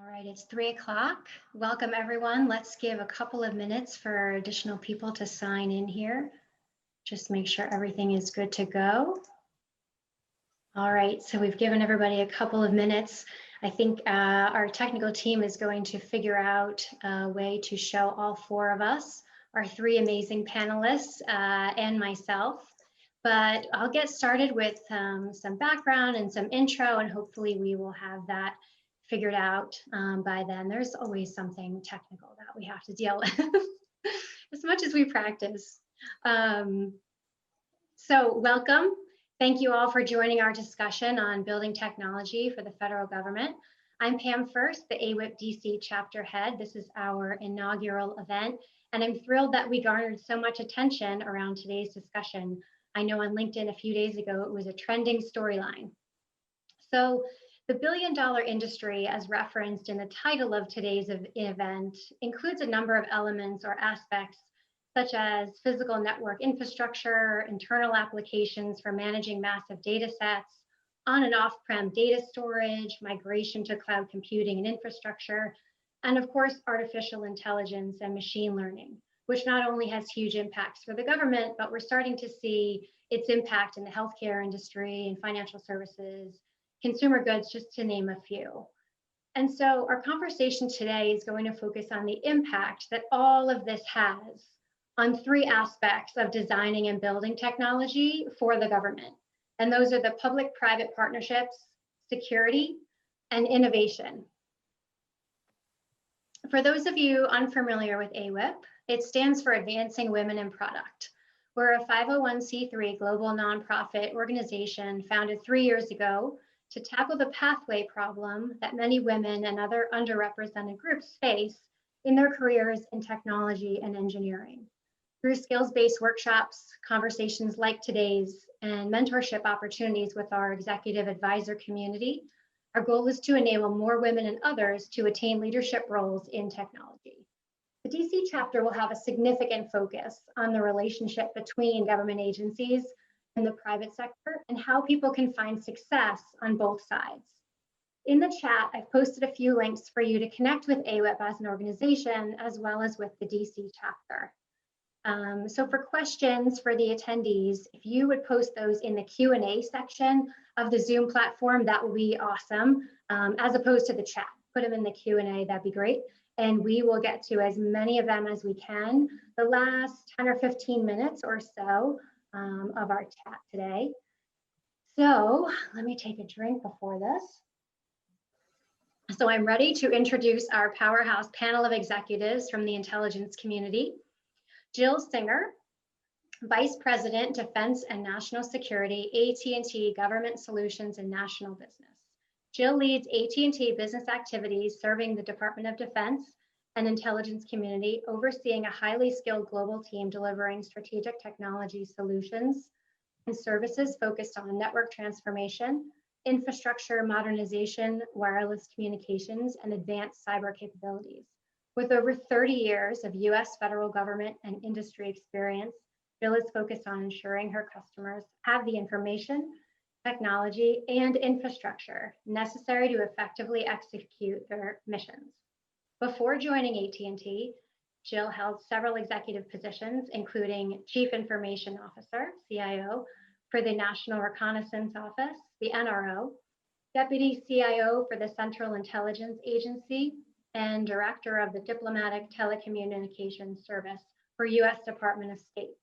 All right, it's 3 o'clock. Welcome everyone. Let's give a couple of minutes for additional people to sign in here. Just make sure everything is good to go. All right, so we've given everybody a couple of minutes. I think our technical team is going to figure out a way to show all four of us, our three amazing panelists and myself. But I'll get started with some background and some intro, and hopefully we will have that figured out by then. There's always something technical that we have to deal with as much as we practice. So welcome. Thank you all for joining our discussion on building technology for the federal government. I'm Pam First, the AWIP DC Chapter head. This is our inaugural event, and I'm thrilled that we garnered so much attention around today's discussion. I know on LinkedIn a few days ago, it was a trending storyline. So the billion-dollar industry, as referenced in the title of today's event, includes a number of elements or aspects such as physical network infrastructure, internal applications for managing massive data sets, on and off-prem data storage, migration to cloud computing and infrastructure, and of course, artificial intelligence and machine learning, which not only has huge impacts for the government, but we're starting to see its impact in the healthcare industry and financial services, consumer goods, just to name a few. And so our conversation today is going to focus on the impact that all of this has on three aspects of designing and building technology for the government. And those are the public-private partnerships, security, and innovation. For those of you unfamiliar with AWIP, it stands for Advancing Women in Product. We're a 501c3 global nonprofit organization founded 3 years ago to tackle the pathway problem that many women and other underrepresented groups face in their careers in technology and engineering. Through skills-based workshops, conversations like today's, and mentorship opportunities with our executive advisor community, our goal is to enable more women and others to attain leadership roles in technology. The DC chapter will have a significant focus on the relationship between government agencies and the private sector and how people can find success on both sides. In the chat, I've posted a few links for you to connect with AWIP as an organization, as well as with the DC chapter. So for questions for the attendees, if you would post those in the Q&A section of the Zoom platform, that would be awesome, as opposed to the chat. Put them in the Q&A, that'd be great. And we will get to as many of them as we can the last 10 or 15 minutes or so of our chat today. So let me take a drink before this. So I'm ready to introduce our powerhouse panel of executives from the intelligence community. Jill Singer, Vice President, Defense and National Security, AT&T Government Solutions and National Business. Jill leads AT&T business activities serving the Department of Defense and intelligence community, overseeing a highly skilled global team delivering strategic technology solutions and services focused on network transformation, infrastructure modernization, wireless communications, and advanced cyber capabilities. With over 30 years of US federal government and industry experience, Jill is focused on ensuring her customers have the information, technology, and infrastructure necessary to effectively execute their missions. Before joining AT&T, Jill held several executive positions, including Chief Information Officer, CIO, for the National Reconnaissance Office, the NRO, Deputy CIO for the Central Intelligence Agency, and Director of the Diplomatic Telecommunications Service for US Department of State.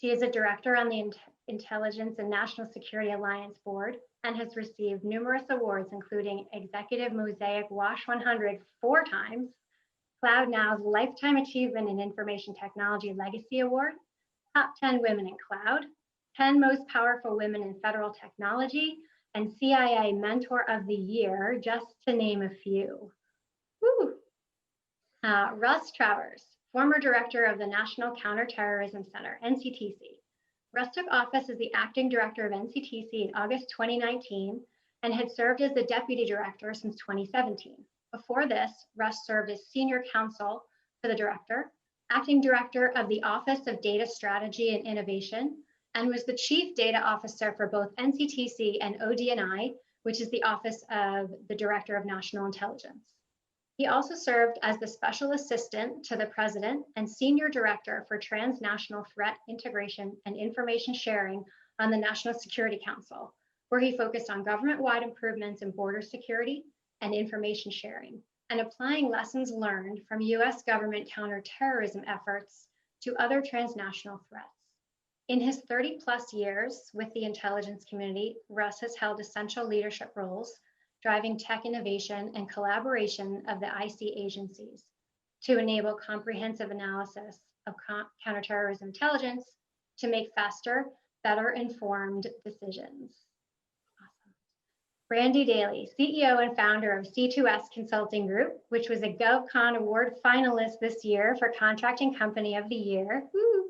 She is a director on the Intelligence and National Security Alliance Board and has received numerous awards, including Executive Mosaic WASH 100 4 times, CloudNow's Lifetime Achievement in Information Technology Legacy Award, Top 10 Women in Cloud, 10 Most Powerful Women in Federal Technology, and CIA Mentor of the Year, just to name a few. Woo. Russ Travers, former director of the National Counterterrorism Center, NCTC. Russ took office as the acting director of NCTC in August 2019 and had served as the deputy director since 2017. Before this, Russ served as senior counsel for the director, acting director of the Office of Data Strategy and Innovation, and was the chief data officer for both NCTC and ODNI, which is the Office of the Director of National Intelligence. He also served as the Special Assistant to the President and Senior Director for Transnational Threat Integration and Information Sharing on the National Security Council, where he focused on government-wide improvements in border security and information sharing, and applying lessons learned from US government counterterrorism efforts to other transnational threats. In his 30-plus years with the intelligence community, Russ has held essential leadership roles, driving tech innovation and collaboration of the IC agencies to enable comprehensive analysis of counterterrorism intelligence to make faster, better informed decisions. Awesome. Brandy Daley, CEO and founder of C2S Consulting Group, which was a GovCon Award finalist this year for Contracting Company of the Year. Woo.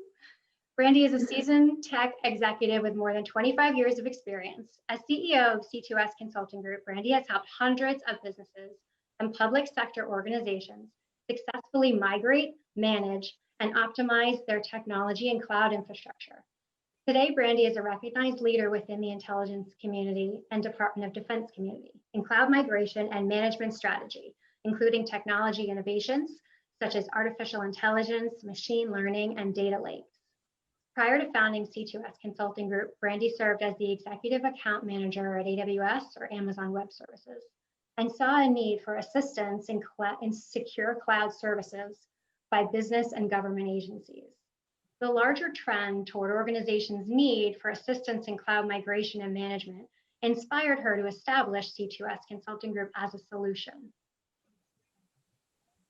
Brandy is a seasoned tech executive with more than 25 years of experience. As CEO of C2S Consulting Group, Brandy has helped hundreds of businesses and public sector organizations successfully migrate, manage, and optimize their technology and cloud infrastructure. Today, Brandy is a recognized leader within the intelligence community and Department of Defense community in cloud migration and management strategy, including technology innovations such as artificial intelligence, machine learning, and data lakes. Prior to founding C2S Consulting Group, Brandy served as the executive account manager at AWS or Amazon Web Services and saw a need for assistance in secure cloud services by business and government agencies. The larger trend toward organizations' need for assistance in cloud migration and management inspired her to establish C2S Consulting Group as a solution.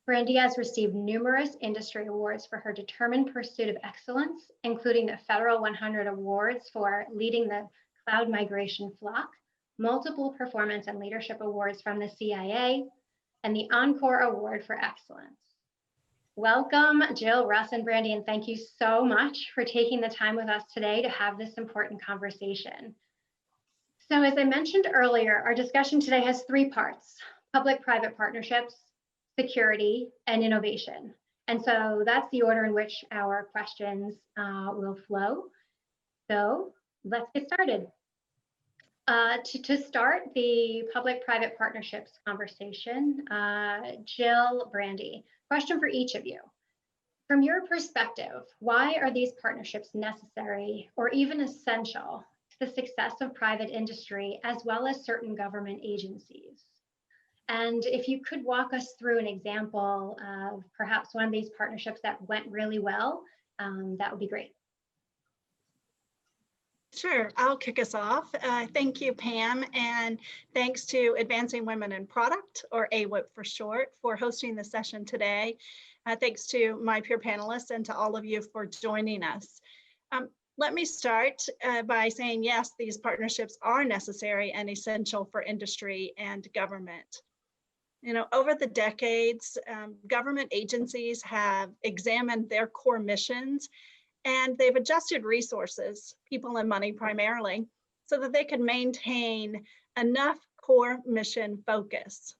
Brandy has received numerous industry awards for her determined pursuit of excellence, including the Federal 100 Awards for leading the cloud migration flock, multiple performance and leadership awards from the CIA, and the Encore Award for Excellence. Welcome, Jill, Russ, and Brandy, and thank you so much for taking the time with us today to have this important conversation. So as I mentioned earlier, our discussion today has three parts: public-private partnerships, security, and innovation. And so that's the order in which our questions will flow. So let's get started. To start the public-private partnerships conversation, Jill, Brandy, question for each of you. From your perspective, why are these partnerships necessary or even essential to the success of private industry as well as certain government agencies? And if you could walk us through an example of perhaps one of these partnerships that went really well, that would be great. Sure, I'll kick us off. Thank you, Pam, and thanks to Advancing Women in Product, or AWIP for short, for hosting the session today. Thanks to my peer panelists and to all of you for joining us. Let me start by saying, yes, these partnerships are necessary and essential for industry and government. You know, over the decades, government agencies have examined their core missions, and they've adjusted resources, people and money primarily, so that they can maintain enough core mission focus.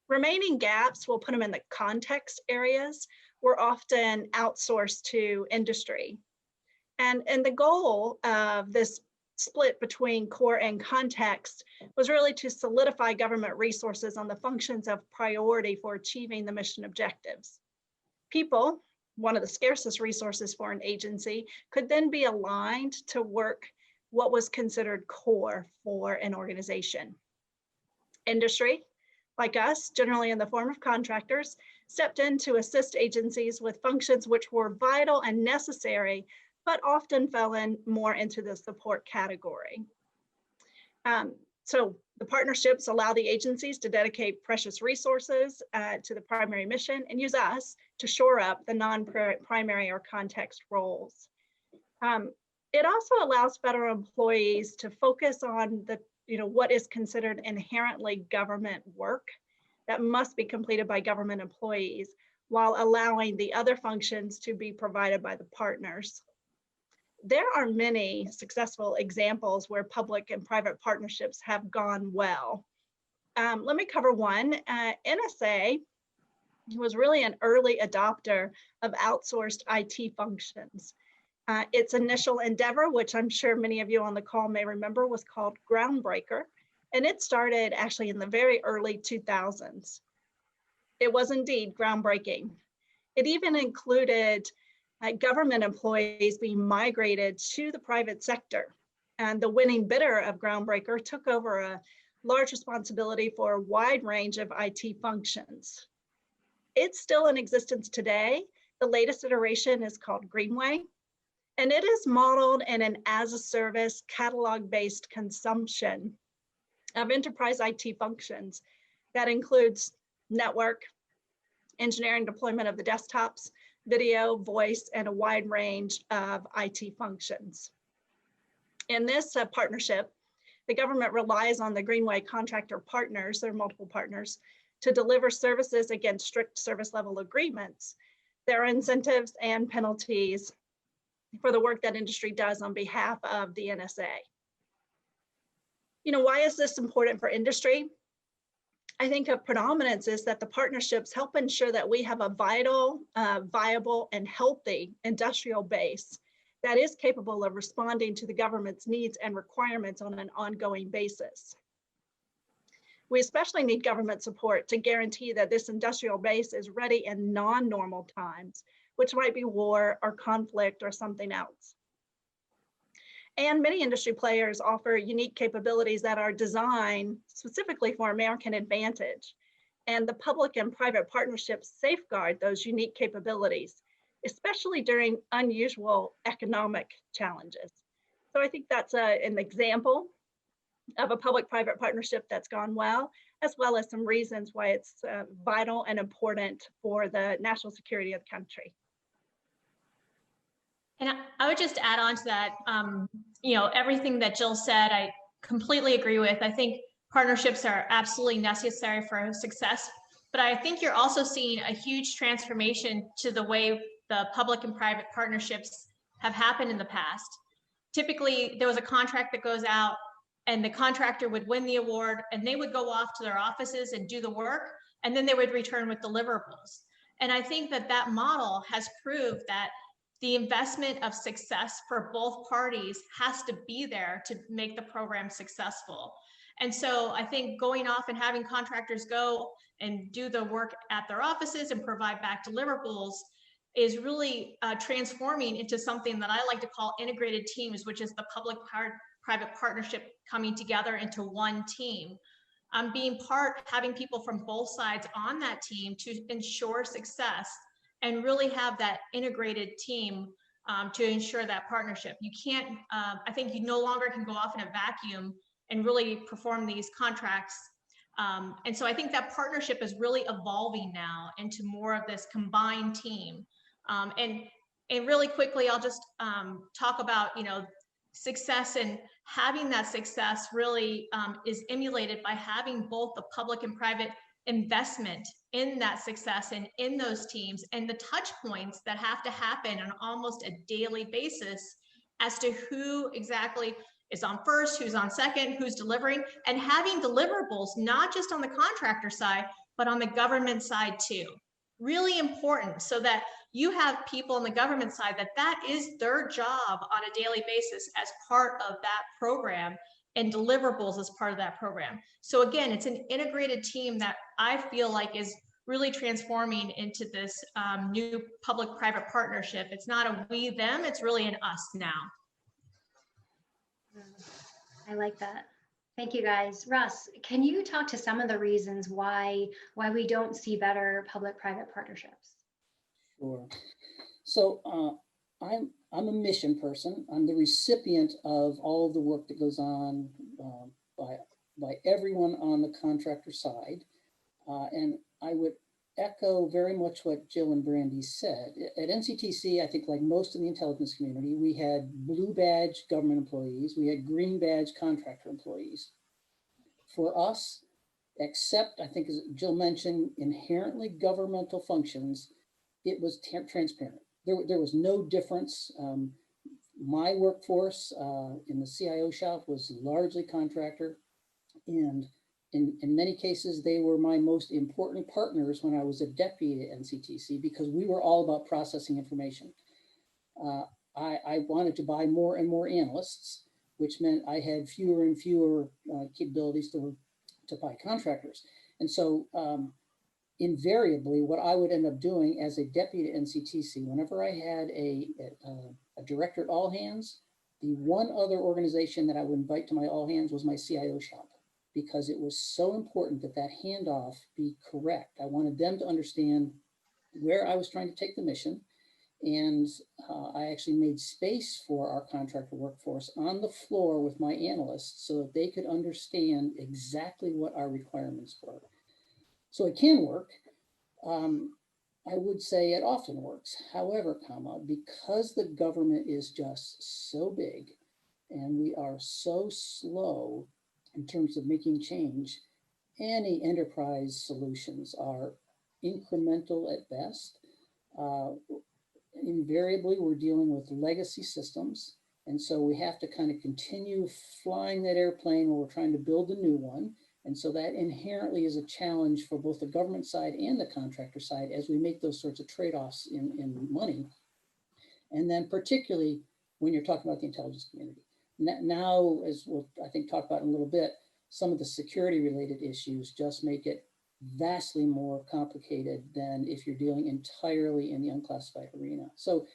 Remaining gaps, we'll put them in the context areas, were often outsourced to industry. And the goal of this split between core and context was really to solidify government resources on the functions of priority for achieving the mission objectives. People, one of the scarcest resources for an agency, could then be aligned to work what was considered core for an organization. Industry, like us, generally in the form of contractors, stepped in to assist agencies with functions which were vital and necessary, but often fell in more into the support category. So the partnerships allow the agencies to dedicate precious resources to the primary mission and use us to shore up the non-primary or context roles. It also allows federal employees to focus on what is considered inherently government work that must be completed by government employees, while allowing the other functions to be provided by the partners. There are many successful examples where public and private partnerships have gone well. Let me cover one. NSA was really an early adopter of outsourced IT functions. Its initial endeavor, which I'm sure many of you on the call may remember, was called Groundbreaker, and it started actually in the very early 2000s. It was indeed groundbreaking. It even included government employees being migrated to the private sector. And the winning bidder of Groundbreaker took over a large responsibility for a wide range of IT functions. It's still in existence today. The latest iteration is called Greenway, and it is modeled in an as-a-service catalog-based consumption of enterprise IT functions that includes network, engineering deployment of the desktops, video, voice, and a wide range of IT functions. In this partnership, the government relies on the Greenway contractor partners, there are multiple partners, to deliver services against strict service level agreements. There are incentives and penalties for the work that industry does on behalf of the NSA. Why is this important for industry? I think of predominance is that the partnerships help ensure that we have a vital, viable, and healthy industrial base that is capable of responding to the government's needs and requirements on an ongoing basis. We especially need government support to guarantee that this industrial base is ready in non-normal times, which might be war or conflict or something else. And many industry players offer unique capabilities that are designed specifically for American advantage. And the public and private partnerships safeguard those unique capabilities, especially during unusual economic challenges. So I think that's an example of a public-private partnership that's gone well as some reasons why it's vital and important for the national security of the country. And I would just add on to that, everything that Jill said, I completely agree with. I think partnerships are absolutely necessary for success, but I think you're also seeing a huge transformation to the way the public and private partnerships have happened in the past. Typically, there was a contract that goes out and the contractor would win the award and they would go off to their offices and do the work, and then they would return with deliverables. And I think that that model has proved that the investment of success for both parties has to be there to make the program successful. And so I think going off and having contractors go and do the work at their offices and provide back deliverables is really transforming into something that I like to call integrated teams, which is the public-private partnership coming together into one team. Having people from both sides on that team to ensure success and really have that integrated team to ensure that partnership. You can't, I think you no longer can go off in a vacuum and really perform these contracts. And so I think that partnership is really evolving now into more of this combined team. And really quickly, I'll just talk about, success, and having that success really is emulated by having both the public and private investment in that success and in those teams, and the touch points that have to happen on almost a daily basis as to who exactly is on first, who's on second, who's delivering, and having deliverables, not just on the contractor side, but on the government side too. Really important, so that you have people on the government side that is their job on a daily basis as part of that program, and deliverables as part of that program. So again, it's an integrated team that I feel like is really transforming into this new public-private partnership. It's not a we, them, it's really an us now. I like that. Thank you, guys. Russ, can you talk to some of the reasons why we don't see better public-private partnerships? Sure. So I'm a mission person. I'm the recipient of all of the work that goes on by everyone on the contractor side. And I would echo very much what Jill and Brandy said. At NCTC, I think like most in the intelligence community, we had blue badge government employees, we had green badge contractor employees. For us, except I think as Jill mentioned, inherently governmental functions, it was transparent. There was no difference. My workforce in the CIO shop was largely contractor, and in many cases, they were my most important partners when I was a deputy at NCTC, because we were all about processing information. I wanted to buy more and more analysts, which meant I had fewer and fewer capabilities to buy contractors. And so invariably, what I would end up doing as a deputy at NCTC, whenever I had a director at all hands, the one other organization that I would invite to my all hands was my CIO shop, because it was so important that that handoff be correct. I wanted them to understand where I was trying to take the mission. And I actually made space for our contractor workforce on the floor with my analysts so that they could understand exactly what our requirements were. So it can work. I would say it often works. However, because the government is just so big and we are so slow in terms of making change, any enterprise solutions are incremental at best. Invariably, we're dealing with legacy systems. And so we have to kind of continue flying that airplane while we're trying to build a new one. And so that inherently is a challenge for both the government side and the contractor side as we make those sorts of trade-offs in money. And then particularly when you're talking about the intelligence community. Now, as we'll, I think, talk about in a little bit, some of the security related issues just make it vastly more complicated than if you're dealing entirely in the unclassified arena. So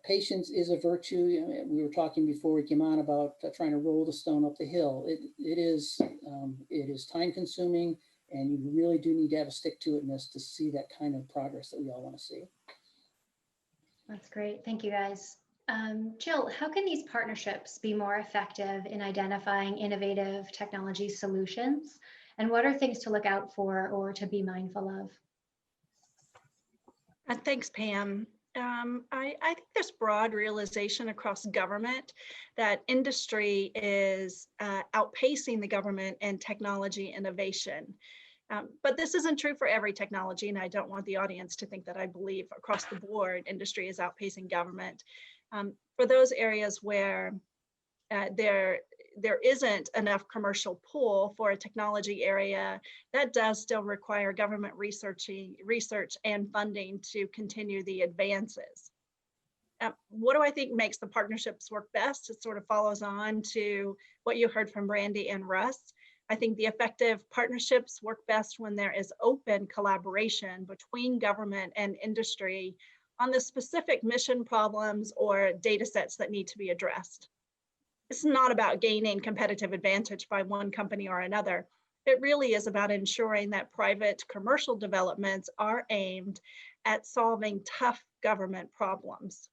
patience is a virtue. We were talking before we came on about trying to roll the stone up the hill. It is time consuming, and you really do need to have a stick-to-itness to see that kind of progress that we all want to see. That's great. Thank you, guys. Jill, how can these partnerships be more effective in identifying innovative technology solutions? And what are things to look out for or to be mindful of? Thanks, Pam. I think there's broad realization across government that industry is outpacing the government in technology innovation. But this isn't true for every technology, and I don't want the audience to think that I believe across the board industry is outpacing government. For those areas where there isn't enough commercial pool for a technology area, that does still require government research and funding to continue the advances. What do I think makes the partnerships work best? It sort of follows on to what you heard from Brandy and Russ. I think the effective partnerships work best when there is open collaboration between government and industry on the specific mission problems or data sets that need to be addressed. It's not about gaining competitive advantage by one company or another. It really is about ensuring that private commercial developments are aimed at solving tough government problems.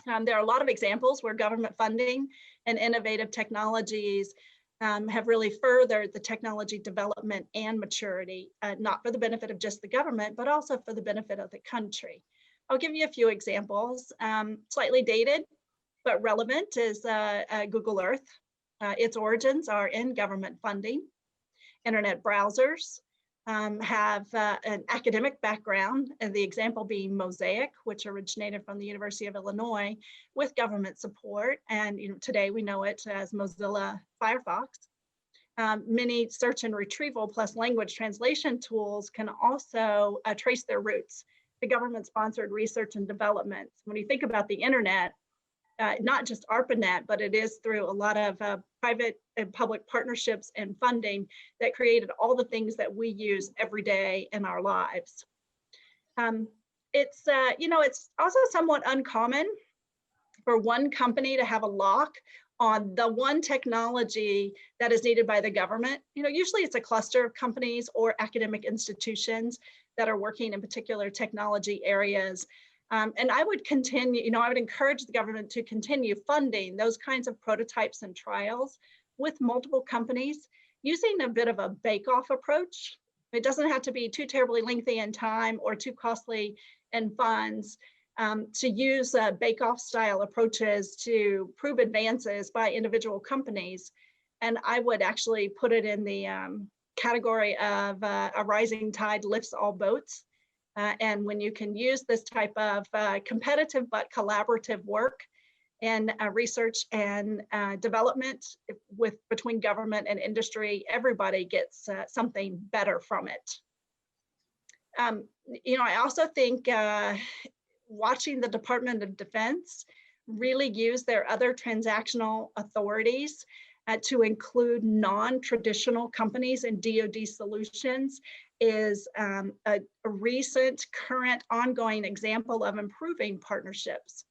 There are a lot of examples where government funding and innovative technologies have really furthered the technology development and maturity, not for the benefit of just the government, but also for the benefit of the country. I'll give you a few examples. Slightly dated, but relevant is Google Earth. Its origins are in government funding. Internet browsers have an academic background, and the example being Mosaic, which originated from the University of Illinois with government support. And today we know it as Mozilla Firefox. Many search and retrieval plus language translation tools can also trace their roots to government-sponsored research and development. When you think about the internet, not just ARPANET, but it is through a lot of private and public partnerships and funding that created all the things that we use every day in our lives. It's also somewhat uncommon for one company to have a lock on the one technology that is needed by the government. Usually it's a cluster of companies or academic institutions that are working in particular technology areas. And I would continue, I would encourage the government to continue funding those kinds of prototypes and trials with multiple companies using a bit of a bake-off approach. It doesn't have to be too terribly lengthy in time or too costly in funds to use bake-off style approaches to prove advances by individual companies. And I would actually put it in the category of a rising tide lifts all boats. And when you can use this type of competitive but collaborative work in research and development between government and industry, everybody gets something better from it. I also think watching the Department of Defense really use their other transactional authorities to include non-traditional companies in DoD solutions is a recent, current, ongoing example of improving partnerships.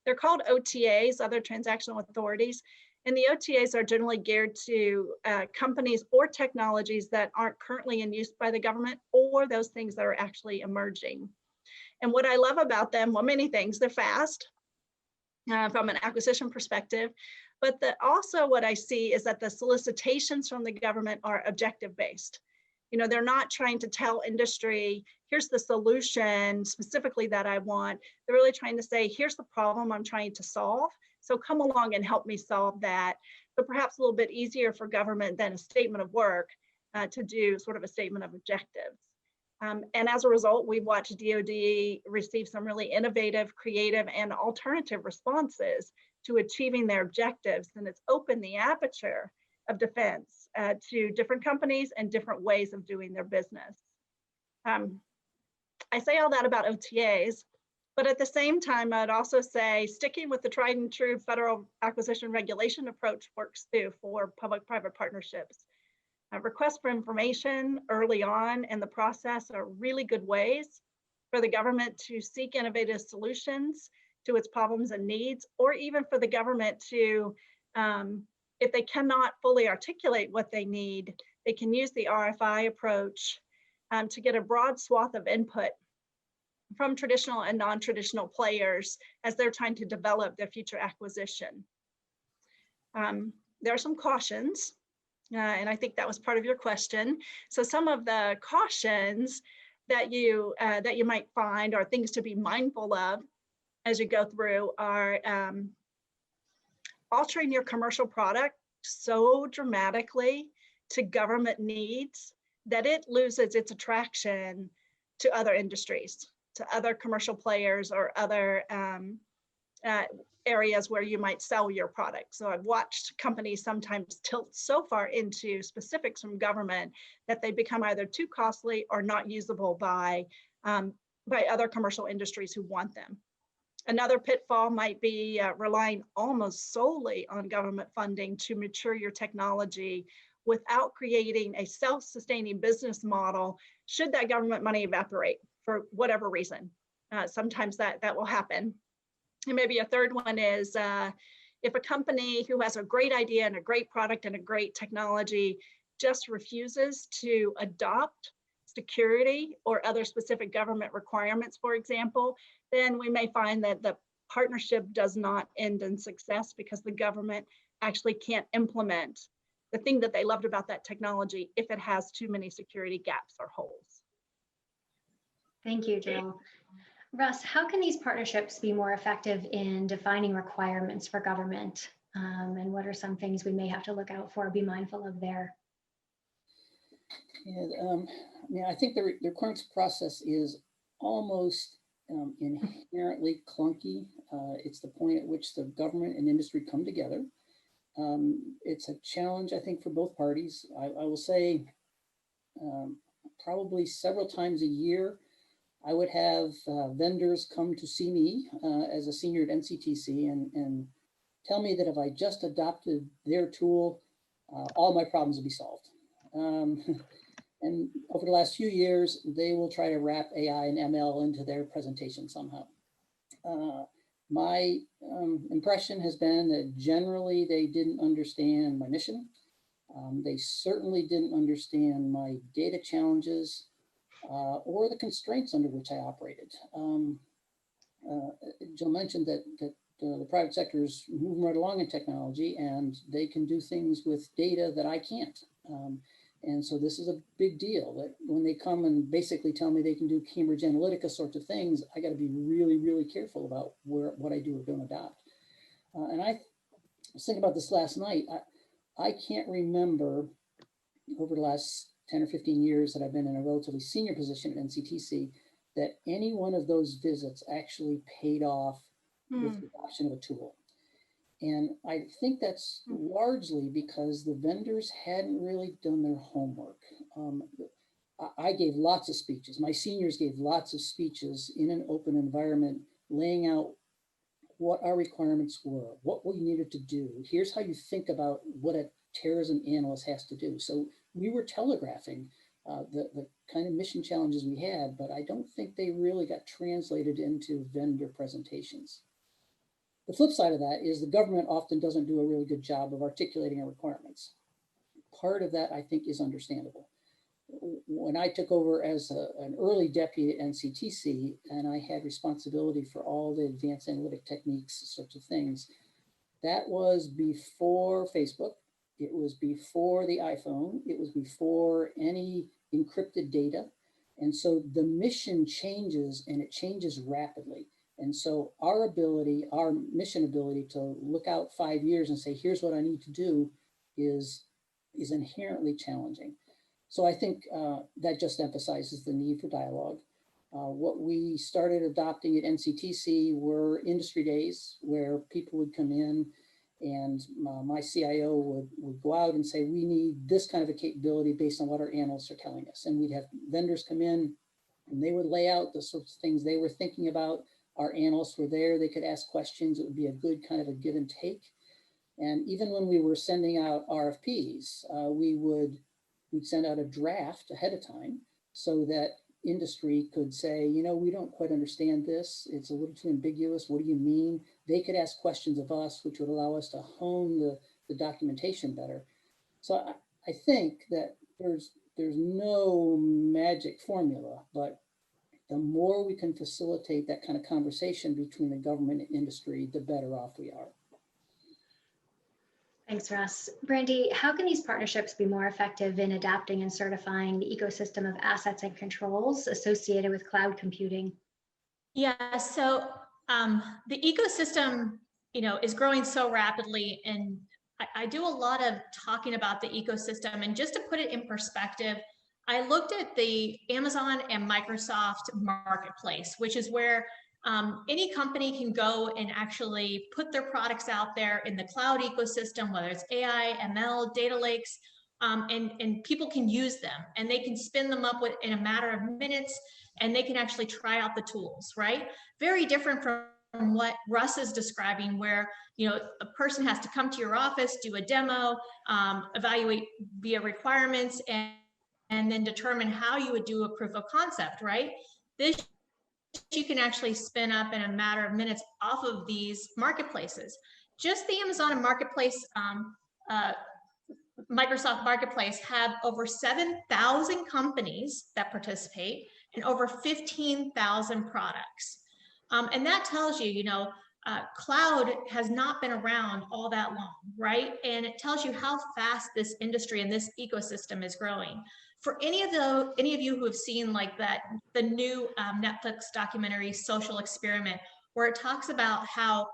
They're called OTAs, other transactional authorities, and the OTAs are generally geared to companies or technologies that aren't currently in use by the government, or those things that are actually emerging. And what I love about them, well, many things, they're fast from an acquisition perspective, but also what I see is that the solicitations from the government are objective based. You know, they're not trying to tell industry, here's the solution specifically that I want. They're really trying to say, here's the problem I'm trying to solve. So come along and help me solve that. But perhaps a little bit easier for government than a statement of work to do sort of a statement of objectives. And as a result, we've watched DoD receive some really innovative, creative, and alternative responses to achieving their objectives. And it's opened the aperture of defense to different companies and different ways of doing their business. I say all that about OTAs, but at the same time, I'd also say sticking with the tried and true federal acquisition regulation approach works too for public-private partnerships. Requests for information early on in the process are really good ways for the government to seek innovative solutions to its problems and needs, or even for the government to, if they cannot fully articulate what they need, they can use the RFI approach to get a broad swath of input from traditional and non-traditional players as they're trying to develop their future acquisition. There are some cautions, and I think that was part of your question. So some of the cautions that you might find are things to be mindful of as you go through are altering your commercial product so dramatically to government needs that it loses its attraction to other industries, to other commercial players or other areas where you might sell your product. So I've watched companies sometimes tilt so far into specifics from government that they become either too costly or not usable by other commercial industries who want them. Another pitfall might be relying almost solely on government funding to mature your technology without creating a self-sustaining business model should that government money evaporate for whatever reason. Sometimes that will happen. And maybe a third one is if a company who has a great idea and a great product and a great technology just refuses to adopt security or other specific government requirements, for example, then we may find that the partnership does not end in success because the government actually can't implement the thing that they loved about that technology if it has too many security gaps or holes. Thank you, Jill. Russ, how can these partnerships be more effective in defining requirements for government? And what are some things we may have to look out for, be mindful of there? Yeah, I think the requirements process is almost inherently clunky. It's the point at which the government and industry come together. It's a challenge, I think, for both parties. I will say probably several times a year, I would have vendors come to see me as a senior at NCTC and tell me that if I just adopted their tool, all my problems would be solved. And over the last few years, they will try to wrap AI and ML into their presentation somehow. My impression has been that generally they didn't understand my mission. They certainly didn't understand my data challenges or the constraints under which I operated. Jill mentioned that the private sector is moving right along in technology and they can do things with data that I can't. And so this is a big deal that when they come and basically tell me they can do Cambridge Analytica sorts of things, I got to be really, really careful about what I do or don't adopt. And I was thinking about this last night. I can't remember over the last 10 or 15 years that I've been in a relatively senior position at NCTC that any one of those visits actually paid off with the adoption of a tool. And I think that's largely because the vendors hadn't really done their homework. I gave lots of speeches. My seniors gave lots of speeches in an open environment, laying out what our requirements were, what we needed to do. Here's how you think about what a terrorism analyst has to do. So we were telegraphing the kind of mission challenges we had, but I don't think they really got translated into vendor presentations. The flip side of that is the government often doesn't do a really good job of articulating our requirements. Part of that, I think, is understandable. When I took over as an early deputy at NCTC, and I had responsibility for all the advanced analytic techniques, sorts of things, that was before Facebook. It was before the iPhone. It was before any encrypted data. And so the mission changes, and it changes rapidly. And so our mission ability to look out 5 years and say, here's what I need to do is inherently challenging. So I think that just emphasizes the need for dialogue. What we started adopting at NCTC were industry days where people would come in, and my CIO would go out and say, we need this kind of a capability based on what our analysts are telling us. And we'd have vendors come in, and they would lay out the sorts of things they were thinking about. Our analysts were there, they could ask questions. It would be a good kind of a give and take. And even when we were sending out RFPs, we'd send out a draft ahead of time so that industry could say, you know, we don't quite understand this. It's a little too ambiguous. What do you mean? They could ask questions of us, which would allow us to hone the documentation better. So I think that there's no magic formula, but the more we can facilitate that kind of conversation between the government and industry, the better off we are. Thanks, Russ. Brandy, how can these partnerships be more effective in adapting and certifying the ecosystem of assets and controls associated with cloud computing? Yeah, so the ecosystem, is growing so rapidly, and I do a lot of talking about the ecosystem. And just to put it in perspective, I looked at the Amazon and Microsoft marketplace, which is where any company can go and actually put their products out there in the cloud ecosystem, whether it's AI, ML, data lakes, and people can use them, and they can spin them up in a matter of minutes, and they can actually try out the tools, right? Very different from what Russ is describing, where a person has to come to your office, do a demo, evaluate via requirements, and then determine how you would do a proof of concept, right? This you can actually spin up in a matter of minutes off of these marketplaces. Just the Amazon Marketplace, Microsoft Marketplace have over 7,000 companies that participate and over 15,000 products. And that tells you, cloud has not been around all that long, right? And it tells you how fast this industry and this ecosystem is growing. For any of you who have seen the new Netflix documentary Social Experiment, where it talks about how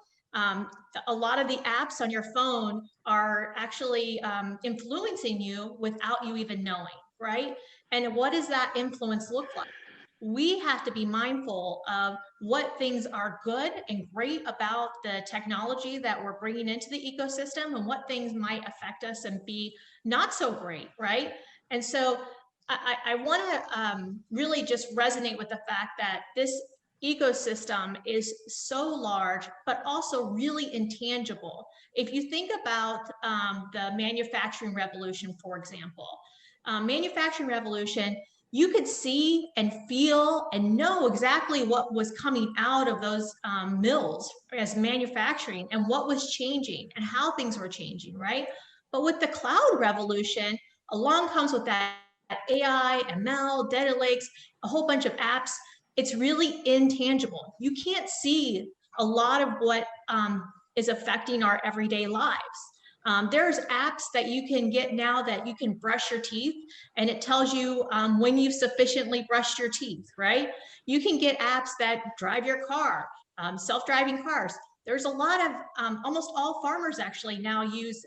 a lot of the apps on your phone are actually influencing you without you even knowing, right? And what does that influence look like? We have to be mindful of what things are good and great about the technology that we're bringing into the ecosystem, and what things might affect us and be not so great, right? And so I want to really just resonate with the fact that this ecosystem is so large, but also really intangible. If you think about the manufacturing revolution, for example, manufacturing revolution, you could see and feel and know exactly what was coming out of those mills as manufacturing, and what was changing and how things were changing, right? But with the cloud revolution, along comes with that AI, ML, data lakes, a whole bunch of apps. It's really intangible. You can't see a lot of what is affecting our everyday lives. There's apps that you can get now that you can brush your teeth, and it tells you when you've sufficiently brushed your teeth, right? You can get apps that drive your car, self-driving cars. There's a lot of, almost all farmers actually now use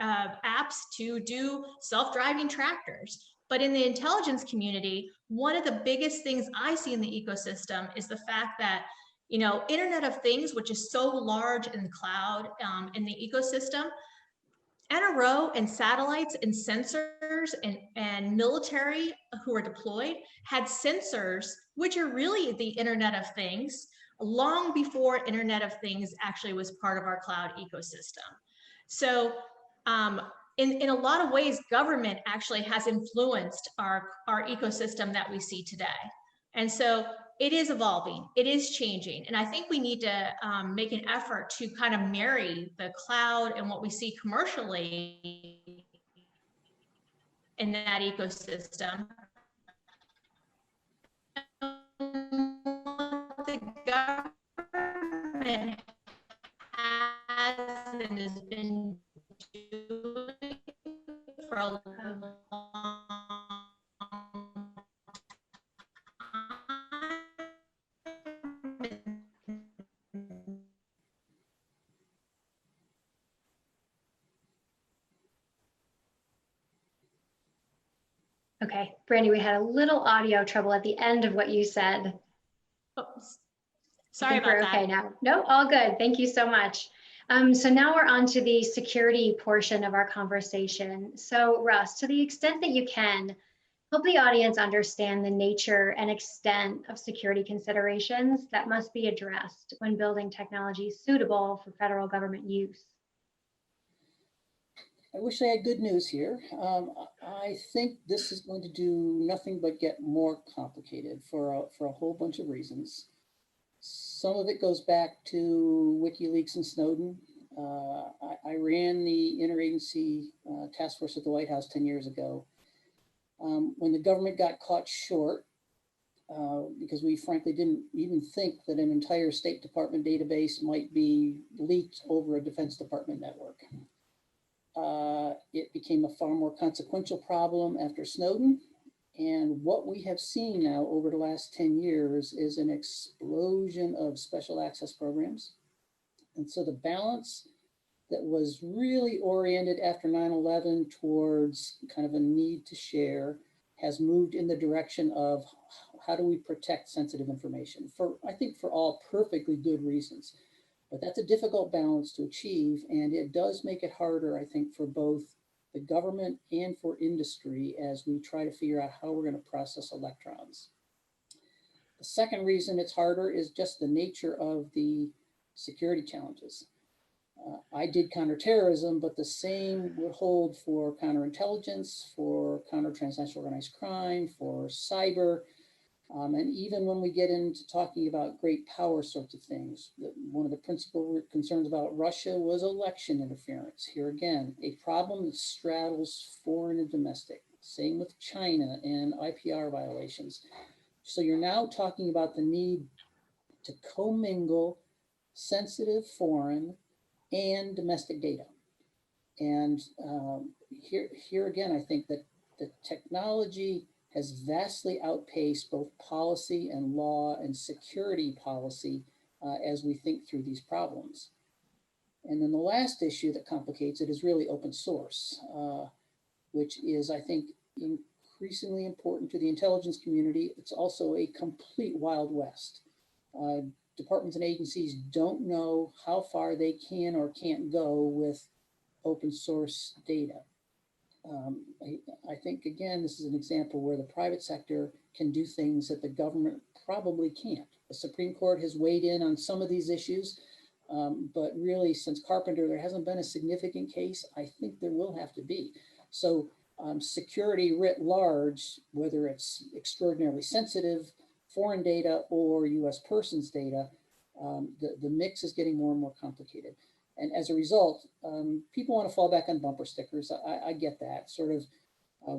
apps to do self-driving tractors. But in the intelligence community, one of the biggest things I see in the ecosystem is the fact that, Internet of Things, which is so large in the cloud, in the ecosystem, NRO and satellites and sensors and military who are deployed had sensors, which are really the Internet of Things, long before Internet of Things actually was part of our cloud ecosystem. So in a lot of ways, government actually has influenced our ecosystem that we see today. And so it is evolving, it is changing. And I think we need to make an effort to kind of marry the cloud and what we see commercially in that ecosystem. The government has and has been doing for a long time. Okay, Brandy, we had a little audio trouble at the end of what you said. Oops. I Sorry think we're about okay that. now. No, all good. Thank you so much. So now we're on to the security portion of our conversation. So Russ, to the extent that you can, help the audience understand the nature and extent of security considerations that must be addressed when building technology suitable for federal government use. I wish I had good news here. I think this is going to do nothing but get more complicated for a whole bunch of reasons. Some of it goes back to WikiLeaks and Snowden. I ran the interagency task force at the White House 10 years ago. When the government got caught short, because we frankly didn't even think that an entire State Department database might be leaked over a Defense Department network. It became a far more consequential problem after Snowden. And what we have seen now over the last 10 years is an explosion of special access programs. And so the balance that was really oriented after 9/11 towards kind of a need to share has moved in the direction of how do we protect sensitive information, I think for all perfectly good reasons. But that's a difficult balance to achieve, and it does make it harder, I think, for both the government and for industry as we try to figure out how we're going to process electrons. The second reason it's harder is just the nature of the security challenges. I did counterterrorism, but the same would hold for counterintelligence, for counter-transnational organized crime, for cyber. And even when we get into talking about great power sorts of things, one of the principal concerns about Russia was election interference. Here again, a problem that straddles foreign and domestic. Same with China and IPR violations. So you're now talking about the need to commingle sensitive foreign and domestic data. And here again, I think that the technology has vastly outpaced both policy and law and security policy as we think through these problems. And then the last issue that complicates it is really open source, which is, I think, increasingly important to the intelligence community. It's also a complete Wild West. Departments and agencies don't know how far they can or can't go with open source data. I think, again, this is an example where the private sector can do things that the government probably can't. The Supreme Court has weighed in on some of these issues, but really since Carpenter, there hasn't been a significant case. I think there will have to be. So security writ large, whether it's extraordinarily sensitive foreign data or US persons data, the mix is getting more and more complicated. And as a result, people want to fall back on bumper stickers. I get that. Sort of,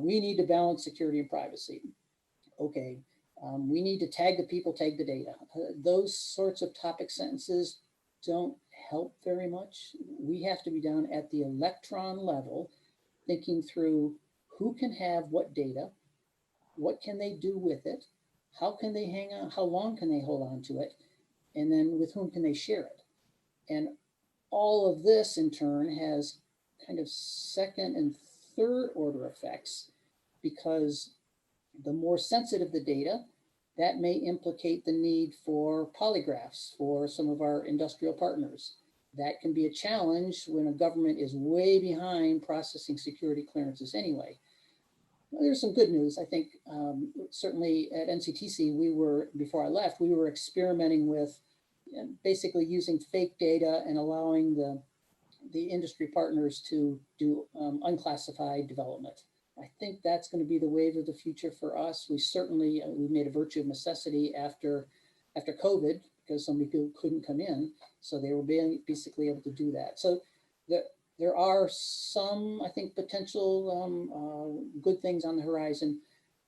we need to balance security and privacy. Okay, we need to tag the people, tag the data. Those sorts of topic sentences don't help very much. We have to be down at the electron level, thinking through who can have what data, what can they do with it, how can they hang on, how long can they hold on to it, and then with whom can they share it. And all of this in turn has kind of second and third order effects, because the more sensitive the data, that may implicate the need for polygraphs for some of our industrial partners. That can be a challenge when a government is way behind processing security clearances anyway. Well, there's some good news. I think certainly at NCTC, before I left, we were experimenting with basically using fake data and allowing the industry partners to do unclassified development. I think that's going to be the wave of the future for us. We certainly, we made a virtue of necessity after COVID, because so many people couldn't come in. So they were basically able to do that. So there are some, I think, potential good things on the horizon,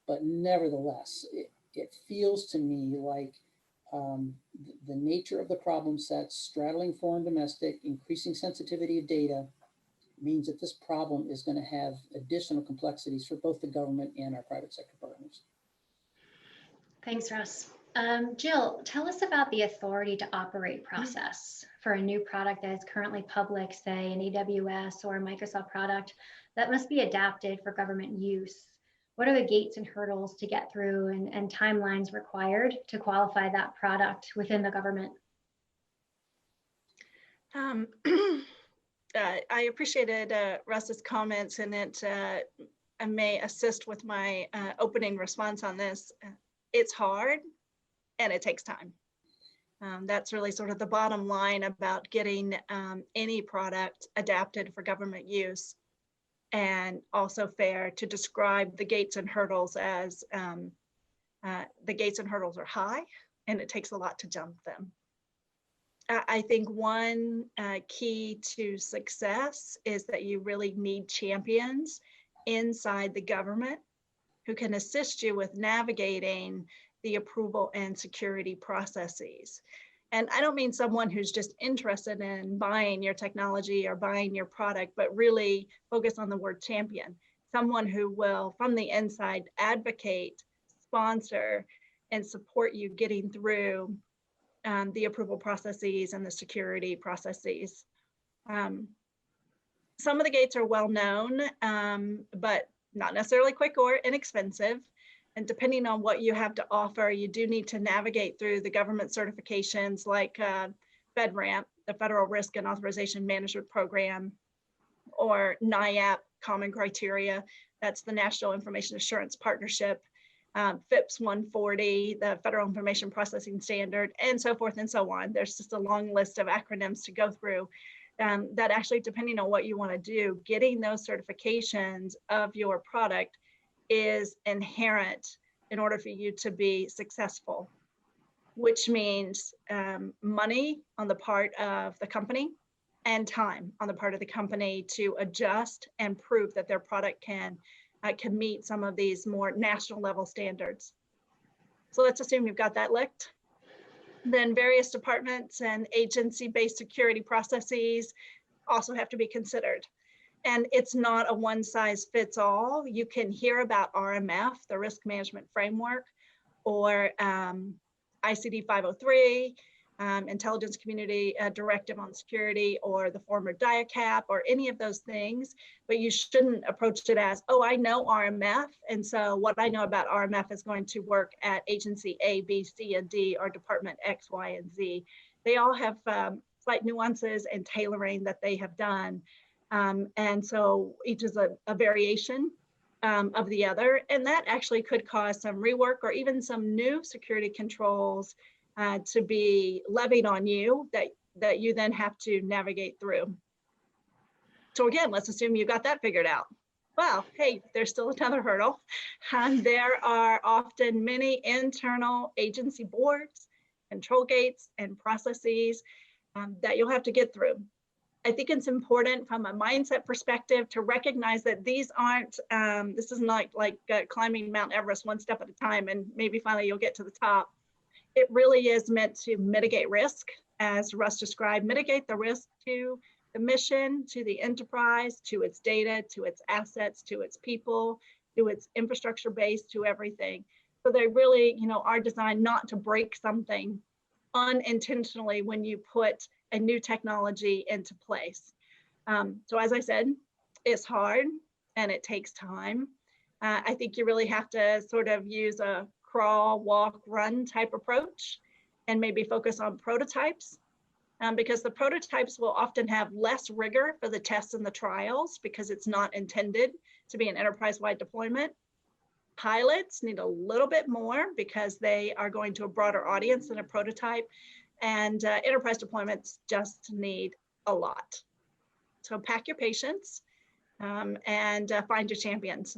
but nevertheless, it feels to me like the nature of the problem sets, straddling foreign domestic, increasing sensitivity of data, means that this problem is going to have additional complexities for both the government and our private sector partners. Thanks, Russ. Jill, tell us about the authority to operate process for a new product that is currently public, say an AWS or a Microsoft product that must be adapted for government use. What are the gates and hurdles to get through and timelines required to qualify that product within the government? I appreciated Russ's comments, and it I may assist with my opening response on this. It's hard and it takes time. That's really sort of the bottom line about getting any product adapted for government use, and also fair to describe the gates and hurdles as the gates and hurdles are high and it takes a lot to jump them. I think one key to success is that you really need champions inside the government who can assist you with navigating the approval and security processes. And I don't mean someone who's just interested in buying your technology or buying your product, but really focus on the word champion. Someone who will, from the inside, advocate, sponsor, and support you getting through the approval processes and the security processes. Some of the gates are well known, but not necessarily quick or inexpensive. And depending on what you have to offer, you do need to navigate through the government certifications like FedRAMP, the Federal Risk and Authorization Management Program, or NIAP, Common Criteria, that's the National Information Assurance Partnership, FIPS 140, the Federal Information Processing Standard, and so forth and so on. There's just a long list of acronyms to go through that actually, depending on what you want to do, getting those certifications of your product is inherent in order for you to be successful, which means money on the part of the company and time on the part of the company to adjust and prove that their product can meet some of these more national level standards. So let's assume you've got that licked. Then various departments and agency-based security processes also have to be considered. And it's not a one size fits all. You can hear about RMF, the Risk Management Framework, or ICD 503, Intelligence Community Directive on Security, or the former DIACAP, or any of those things, but you shouldn't approach it as, oh, I know RMF, and so what I know about RMF is going to work at agency A, B, C, and D, or department X, Y, and Z. They all have slight nuances and tailoring that they have done. And so each is a variation of the other, and that actually could cause some rework or even some new security controls to be levied on you that you then have to navigate through. So again, let's assume you got that figured out. Well, hey, there's still another hurdle. And there are often many internal agency boards, control gates, and processes that you'll have to get through. I think it's important from a mindset perspective to recognize that these aren't, this is not like climbing Mount Everest one step at a time and maybe finally you'll get to the top. It really is meant to mitigate risk, as Russ described, mitigate the risk to the mission, to the enterprise, to its data, to its assets, to its people, to its infrastructure base, to everything. So they really, are designed not to break something unintentionally when you put a new technology into place. So as I said, it's hard and it takes time. I think you really have to sort of use a crawl, walk, run type approach and maybe focus on prototypes because the prototypes will often have less rigor for the tests and the trials because it's not intended to be an enterprise-wide deployment. Pilots need a little bit more because they are going to a broader audience than a prototype. and enterprise deployments just need a lot. So pack your patience and find your champions.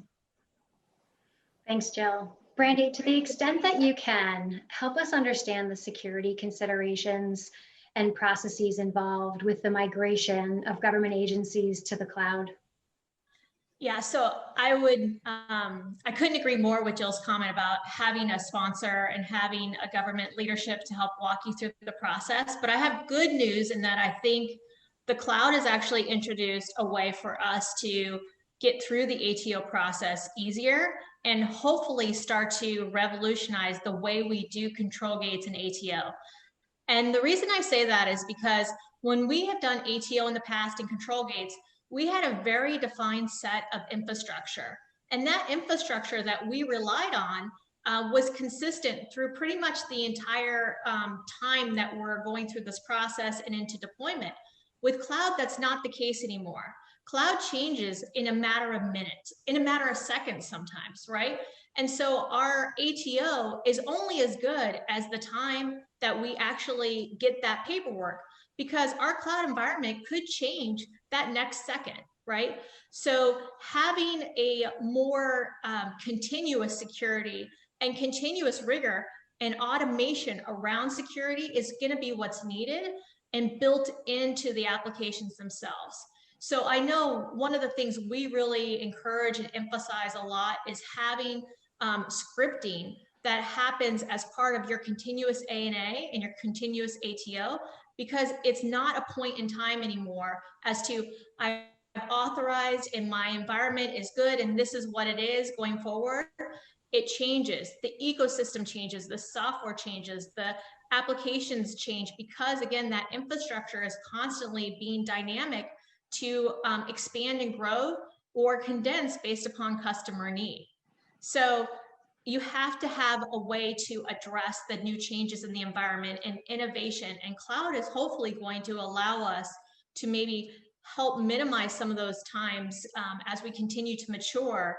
Thanks, Jill. Brandy, to the extent that you can, help us understand the security considerations and processes involved with the migration of government agencies to the cloud. Yeah, so I couldn't agree more with Jill's comment about having a sponsor and having a government leadership to help walk you through the process. But I have good news in that I think the cloud has actually introduced a way for us to get through the ATO process easier and hopefully start to revolutionize the way we do control gates and ATO. And the reason I say that is because when we have done ATO in the past and control gates, we had a very defined set of infrastructure. And that infrastructure that we relied on was consistent through pretty much the entire time that we're going through this process and into deployment. With cloud, that's not the case anymore. Cloud changes in a matter of minutes, in a matter of seconds sometimes, right? And so our ATO is only as good as the time that we actually get that paperwork, because our cloud environment could change that next second, right? So having a more continuous security and continuous rigor and automation around security is going to be what's needed and built into the applications themselves. So I know one of the things we really encourage and emphasize a lot is having scripting that happens as part of your continuous ANA and your continuous ATO, because it's not a point in time anymore as to I've authorized and my environment is good and this is what it is going forward. It changes, the ecosystem changes, the software changes, the applications change, because again, that infrastructure is constantly being dynamic to expand and grow or condense based upon customer need. So you have to have a way to address the new changes in the environment and innovation, and cloud is hopefully going to allow us to maybe help minimize some of those times as we continue to mature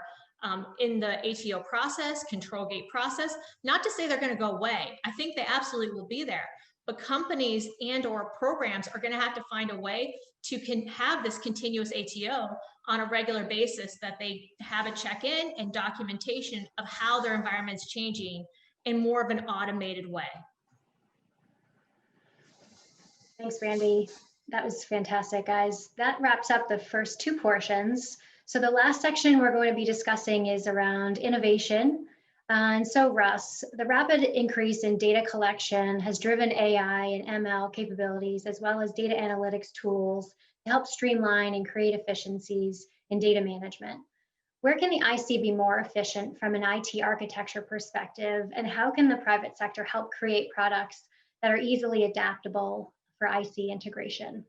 in the ATO process, control gate process. Not to say they're going to go away. I think they absolutely will be there, but companies and or programs are going to have to find a way to have this continuous ATO on a regular basis, that they have a check-in and documentation of how their environment's changing in more of an automated way. Thanks, Brandy. That was fantastic, guys. That wraps up the first two portions. So the last section we're going to be discussing is around innovation. And so Russ, the rapid increase in data collection has driven AI and ML capabilities, as well as data analytics tools to help streamline and create efficiencies in data management. Where can the IC be more efficient from an IT architecture perspective, and how can the private sector help create products that are easily adaptable for IC integration?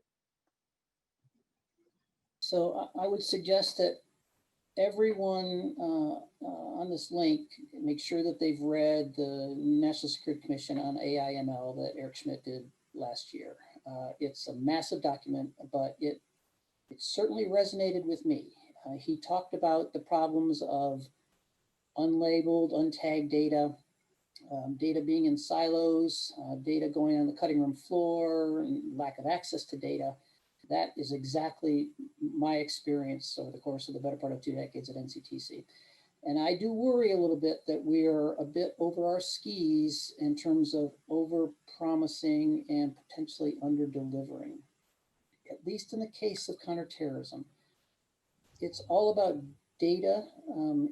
So I would suggest that everyone on this link make sure that they've read the National Security Commission on AI/ML that Eric Schmidt did last year. It's a massive document, but it certainly resonated with me. He talked about the problems of unlabeled, untagged data, data being in silos, data going on the cutting room floor, and lack of access to data. That is exactly my experience over the course of the better part of 2 decades at NCTC. And I do worry a little bit that we are a bit over our skis in terms of over-promising and potentially under-delivering. At least in the case of counterterrorism, it's all about data,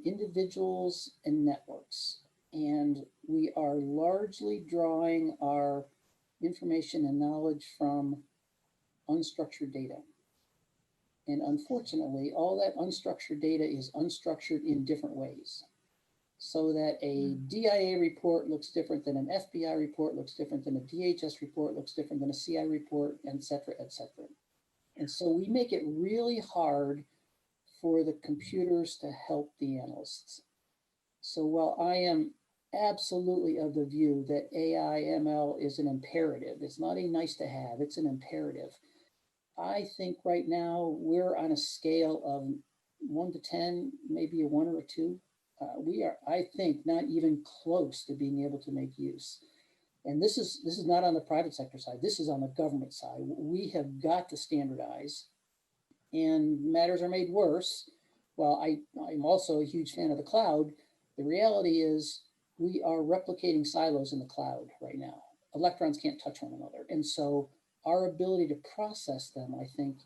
individuals, and networks. And we are largely drawing our information and knowledge from unstructured data. And unfortunately, all that unstructured data is unstructured in different ways. So that a DIA report looks different than an FBI report, looks different than a DHS report, looks different than a CI report, et cetera, et cetera. And so we make it really hard for the computers to help the analysts. So while I am absolutely of the view that AI/ML is an imperative, it's not a nice to have, it's an imperative. I think right now we're on a scale of 1 to 10, maybe a 1 or a 2. We are, I think, not even close to being able to make use And this is not on the private sector side. This is on the government side. We have got to standardize, and matters are made worse. While I'm also a huge fan of the cloud, the reality is we are replicating silos in the cloud right now. Electrons can't touch one another. And so our ability to process them, I think,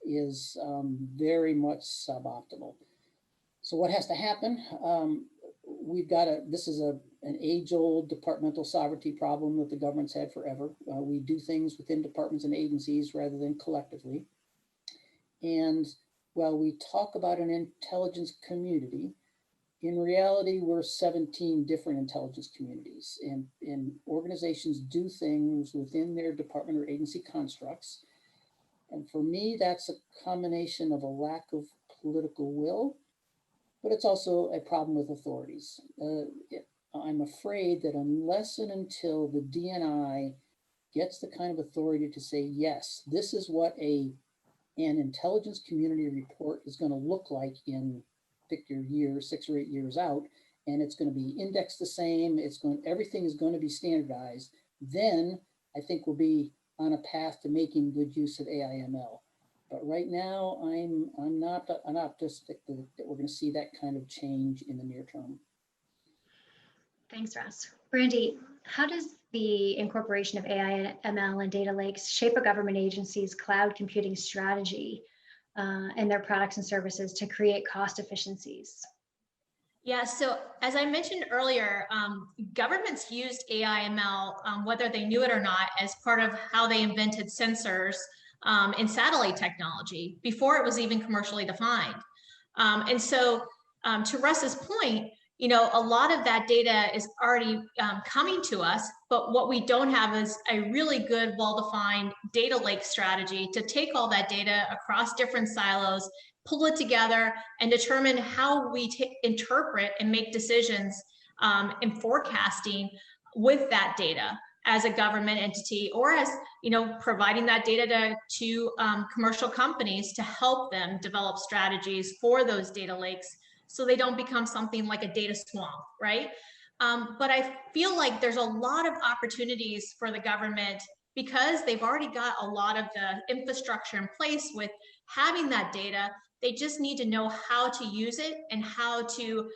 is very much suboptimal. So what has to happen? This is an age-old departmental sovereignty problem that the government's had forever. We do things within departments and agencies rather than collectively. And while we talk about an intelligence community, in reality, we're 17 different intelligence communities, and organizations do things within their department or agency constructs. And for me, that's a combination of a lack of political will, but it's also a problem with authorities. I'm afraid that unless and until the DNI gets the kind of authority to say, yes, this is what an intelligence community report is going to look like in, pick your year, 6 or 8 years out, and it's going to be indexed the same, everything is going to be standardized, then I think we'll be on a path to making good use of AI/ML. But right now, I'm not optimistic that we're going to see that kind of change in the near term. Thanks, Russ. Brandy, how does the incorporation of AI/ML and data lakes shape a government agency's cloud computing strategy and their products and services to create cost efficiencies? Yeah, so as I mentioned earlier, governments used AI/ML, whether they knew it or not, as part of how they invented sensors and satellite technology before it was even commercially defined. And so to Russ's point, you know, a lot of that data is already coming to us, but what we don't have is a really good, well-defined data lake strategy to take all that data across different silos, pull it together, and determine how we interpret and make decisions in forecasting with that data as a government entity, or as, you know, providing that data to commercial companies to help them develop strategies for those data lakes, so they don't become something like a data swamp, right? But I feel like there's a lot of opportunities for the government because they've already got a lot of the infrastructure in place with having that data. They just need to know how to use it and how to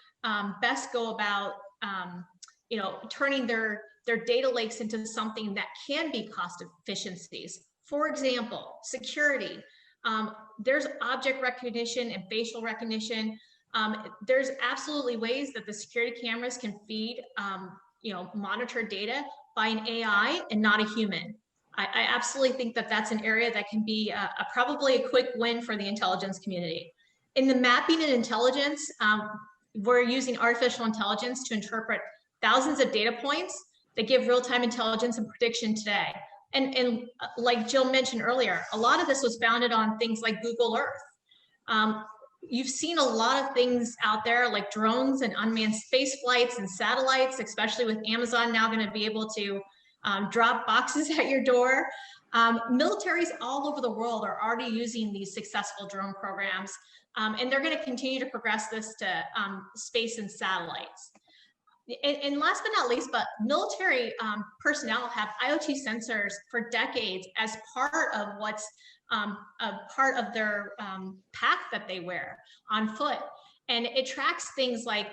best go about, you know, turning their data lakes into something that can be cost efficiencies. For example, security. There's object recognition and facial recognition. There's absolutely ways that the security cameras can feed, you know, monitor data by an AI and not a human. I absolutely think that that's an area that can be probably a quick win for the intelligence community. In the mapping and intelligence, we're using artificial intelligence to interpret thousands of data points that give real-time intelligence and prediction today. And like Jill mentioned earlier, a lot of this was founded on things like Google Earth. You've seen a lot of things out there like drones and unmanned space flights and satellites, especially with Amazon now going to be able to drop boxes at your door. Militaries all over the world are already using these successful drone programs, and they're going to continue to progress this to space and satellites. And last but not least, but military personnel have IoT sensors for decades as part of what's a part of their pack that they wear on foot. And it tracks things like,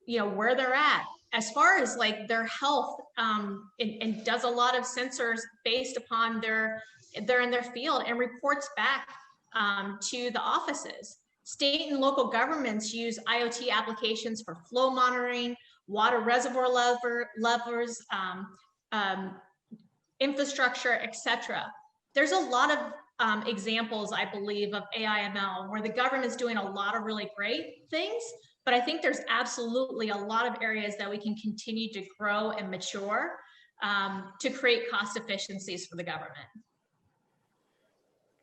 you know, where they're at, as far as like their health, and does a lot of sensors based upon they're in their field and reports back to the offices. State and local governments use IoT applications for flow monitoring, water reservoir levels, infrastructure, etc. There's a lot of examples, I believe, of AI/ML where the government's doing a lot of really great things, but I think there's absolutely a lot of areas that we can continue to grow and mature to create cost efficiencies for the government.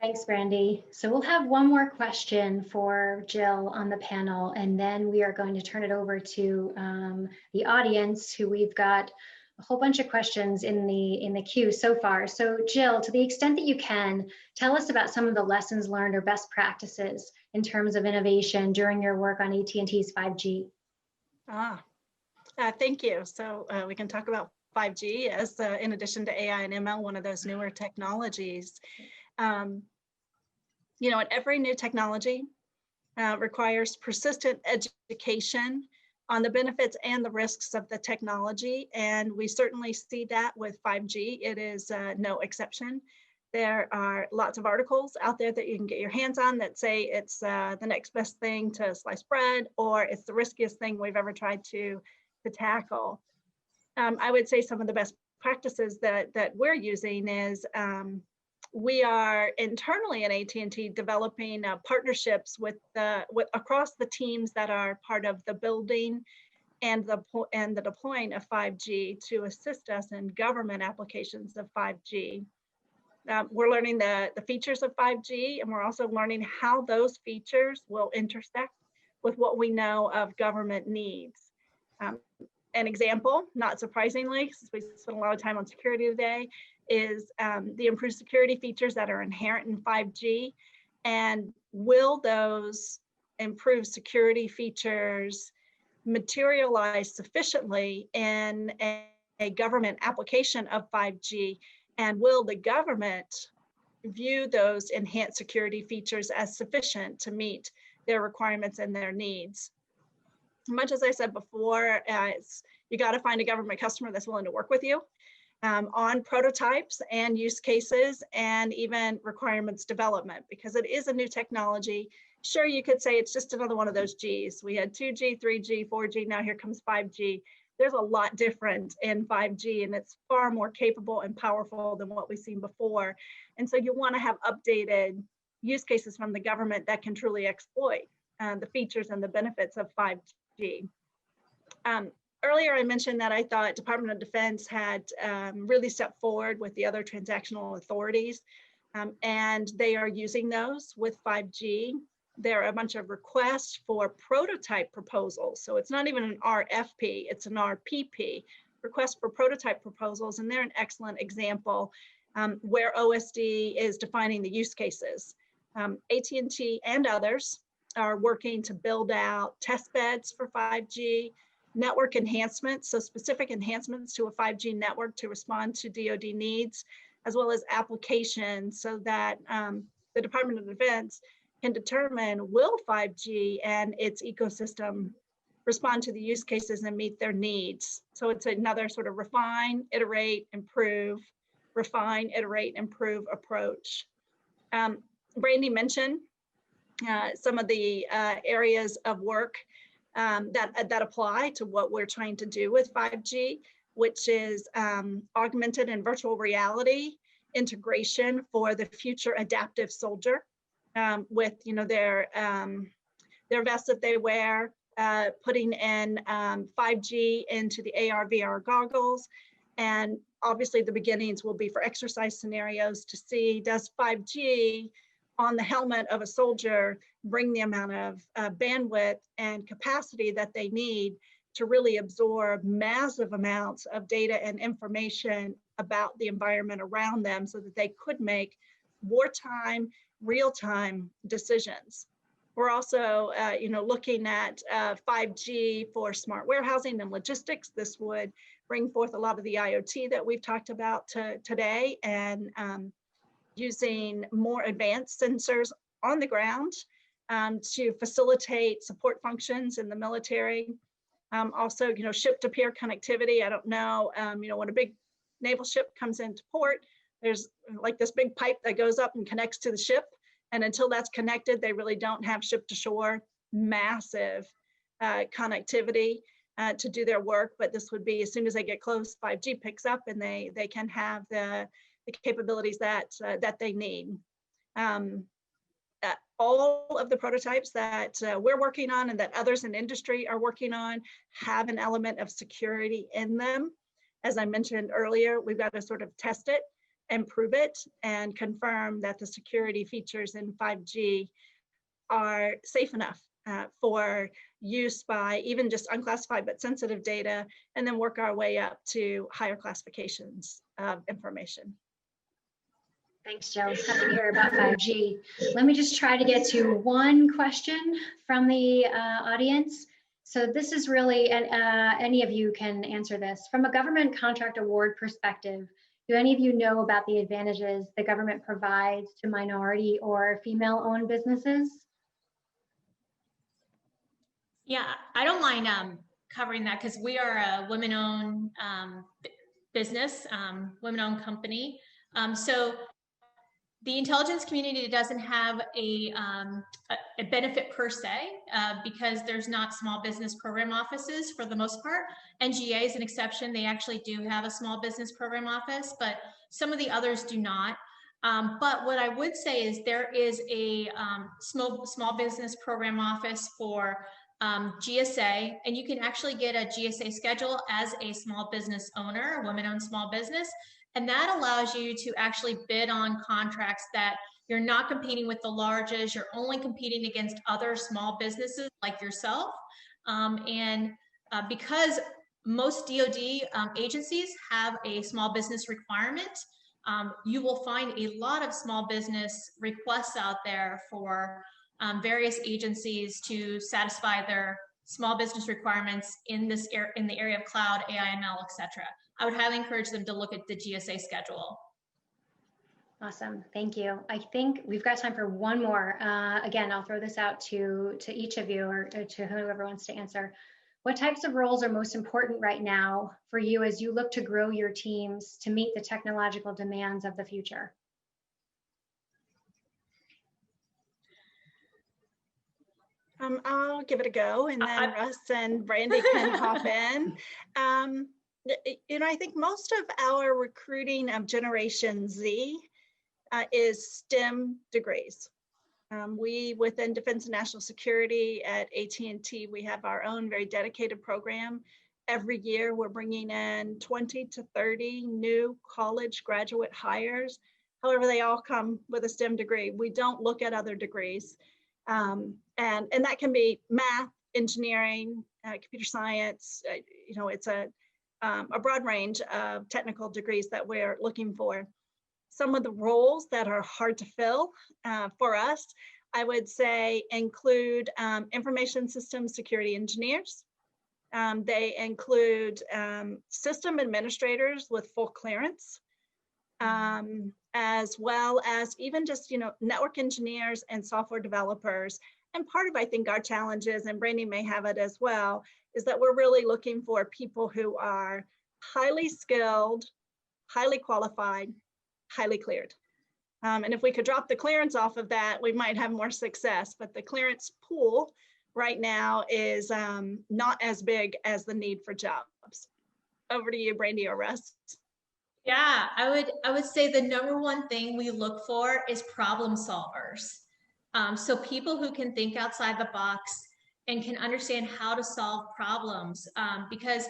Thanks, Brandy. So we'll have one more question for Jill on the panel, and then we are going to turn it over to the audience, who we've got a whole bunch of questions in the queue so far. So Jill, to the extent that you can, tell us about some of the lessons learned or best practices in terms of innovation during your work on AT&T's 5G. Thank you. So we can talk about 5G as, in addition to AI and ML, one of those newer technologies. And every new technology requires persistent education on the benefits and the risks of the technology. And we certainly see that with 5G. It is no exception. There are lots of articles out there that you can get your hands on that say it's the next best thing to sliced bread, or it's the riskiest thing we've ever tried to tackle. I would say some of the best practices that we're using is we are internally at AT&T developing partnerships with across the teams that are part of the building and the deploying of 5G to assist us in government applications of 5G. We're learning the features of 5G, and we're also learning how those features will intersect with what we know of government needs. An example, not surprisingly, since we spent a lot of time on security today, is the improved security features that are inherent in 5G. And will those improved security features materialize sufficiently in a government application of 5G? And will the government view those enhanced security features as sufficient to meet their requirements and their needs? Much as I said before, you got to find a government customer that's willing to work with you on prototypes and use cases and even requirements development, because it is a new technology. Sure, you could say it's just another one of those Gs. We had 2G, 3G, 4G, now here comes 5G. There's a lot different in 5G, and it's far more capable and powerful than what we've seen before. And so you want to have updated use cases from the government that can truly exploit the features and the benefits of 5G. Earlier, I mentioned that I thought Department of Defense had really stepped forward with the other transactional authorities, and they are using those with 5G. There are a bunch of requests for prototype proposals. So it's not even an RFP, it's an RPP, request for prototype proposals. And they're an excellent example where OSD is defining the use cases. AT&T and others are working to build out test beds for 5G, network enhancements, so specific enhancements to a 5G network to respond to DoD needs, as well as applications so that the Department of Defense can determine, will 5G and its ecosystem respond to the use cases and meet their needs? So it's another sort of refine, iterate, improve approach. Brandy mentioned some of the areas of work that apply to what we're trying to do with 5G, which is augmented and virtual reality integration for the future adaptive soldier. With their vests that they wear, putting in 5G into the AR, VR goggles. And obviously the beginnings will be for exercise scenarios to see, does 5G on the helmet of a soldier bring the amount of bandwidth and capacity that they need to really absorb massive amounts of data and information about the environment around them so that they could make wartime, real-time decisions. We're also, looking at 5G for smart warehousing and logistics. This would bring forth a lot of the IoT that we've talked about today, and using more advanced sensors on the ground to facilitate support functions in the military. Also, ship-to-pier connectivity. I don't know, when a big naval ship comes into port, there's like this big pipe that goes up and connects to the ship. And until that's connected, they really don't have ship-to-shore massive connectivity to do their work. But this would be, as soon as they get close, 5G picks up and they can have the capabilities that they need. All of the prototypes that we're working on and that others in industry are working on have an element of security in them. As I mentioned earlier, we've got to sort of test it and prove it and confirm that the security features in 5G are safe enough for use by even just unclassified but sensitive data, and then work our way up to higher classifications of information. Thanks, Jill. Happy to hear about 5G. Let me just try to get to one question from the audience. So this is really, and any of you can answer this. From a government contract award perspective, do any of you know about the advantages the government provides to minority or female-owned businesses? Yeah, I don't mind covering that because we are a women-owned business, women-owned company. So the intelligence community doesn't have a benefit per se because there's not small business program offices for the most part. NGA is an exception. They actually do have a small business program office, but some of the others do not. But what I would say is there is a small business program office for GSA, and you can actually get a GSA schedule as a small business owner, a women-owned small business. And that allows you to actually bid on contracts that you're not competing with the largest, you're only competing against other small businesses like yourself. Because most DoD agencies have a small business requirement, you will find a lot of small business requests out there for various agencies to satisfy their small business requirements in this in the area of cloud, AI, ML, etc. I would highly encourage them to look at the GSA schedule. Awesome, thank you. I think we've got time for one more. Again, I'll throw this out to each of you or to whoever wants to answer. What types of roles are most important right now for you as you look to grow your teams to meet the technological demands of the future? I'll give it a go, and then Russ and Brandy can hop in. I think most of our recruiting of Generation Z is STEM degrees. We, within Defense and National Security at AT&T, we have our own very dedicated program. Every year, we're bringing in 20 to 30 new college graduate hires. However, they all come with a STEM degree. We don't look at other degrees. And that can be math, engineering, computer science. It's a broad range of technical degrees that we're looking for. Some of the roles that are hard to fill for us, I would say, include information system security engineers. They include system administrators with full clearance, as well as even just, network engineers and software developers. And part of, I think, our challenges, and Brandy may have it as well, is that we're really looking for people who are highly skilled, highly qualified, highly cleared. And if we could drop the clearance off of that, we might have more success. But the clearance pool right now is not as big as the need for jobs. Over to you, Brandy or Russ. Yeah, I would say the number one thing we look for is problem solvers. So people who can think outside the box and can understand how to solve problems, because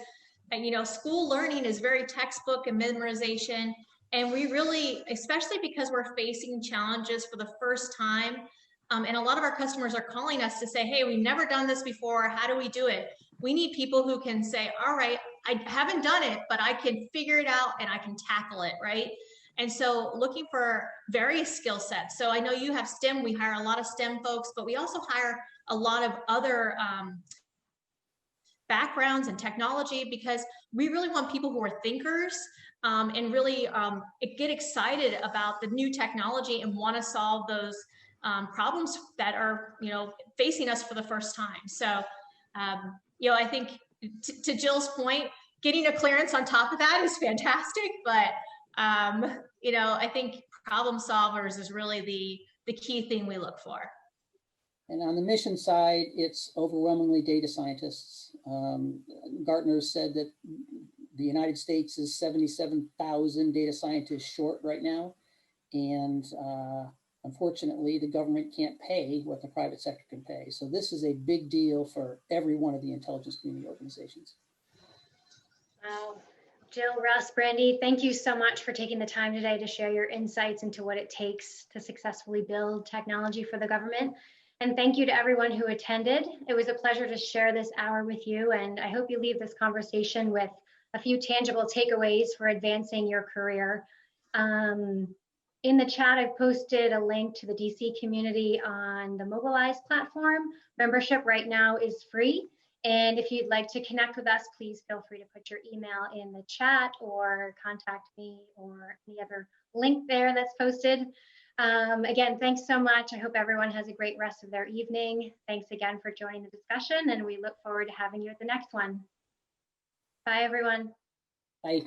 school learning is very textbook and memorization, and we really, especially because we're facing challenges for the first time, and a lot of our customers are calling us to say, hey, we've never done this before, how do we do it? We need people who can say, all right, I haven't done it, but I can figure it out and I can tackle it, right? And so looking for various skill sets. So I know you have STEM, we hire a lot of STEM folks, but we also hire a lot of other backgrounds and technology, because we really want people who are thinkers and really get excited about the new technology and want to solve those problems that are facing us for the first time. So I think to Jill's point, getting a clearance on top of that is fantastic, but I think problem solvers is really the key thing we look for. And on the mission side, it's overwhelmingly data scientists. Gartner said that the United States is 77,000 data scientists short right now. And unfortunately, the government can't pay what the private sector can pay. So this is a big deal for every one of the intelligence community organizations. Wow. Jill, Russ, Brandy, thank you so much for taking the time today to share your insights into what it takes to successfully build technology for the government. And thank you to everyone who attended. It was a pleasure to share this hour with you, and I hope you leave this conversation with a few tangible takeaways for advancing your career. In the chat, I've posted a link to the DC community on the Mobilize platform. Membership right now is free, And if you'd like to connect with us, please feel free to put your email in the chat or contact me or any other link there that's posted. Again, thanks so much. I hope everyone has a great rest of their evening. Thanks again for joining the discussion, and we look forward to having you at the next one. Bye, everyone. Bye.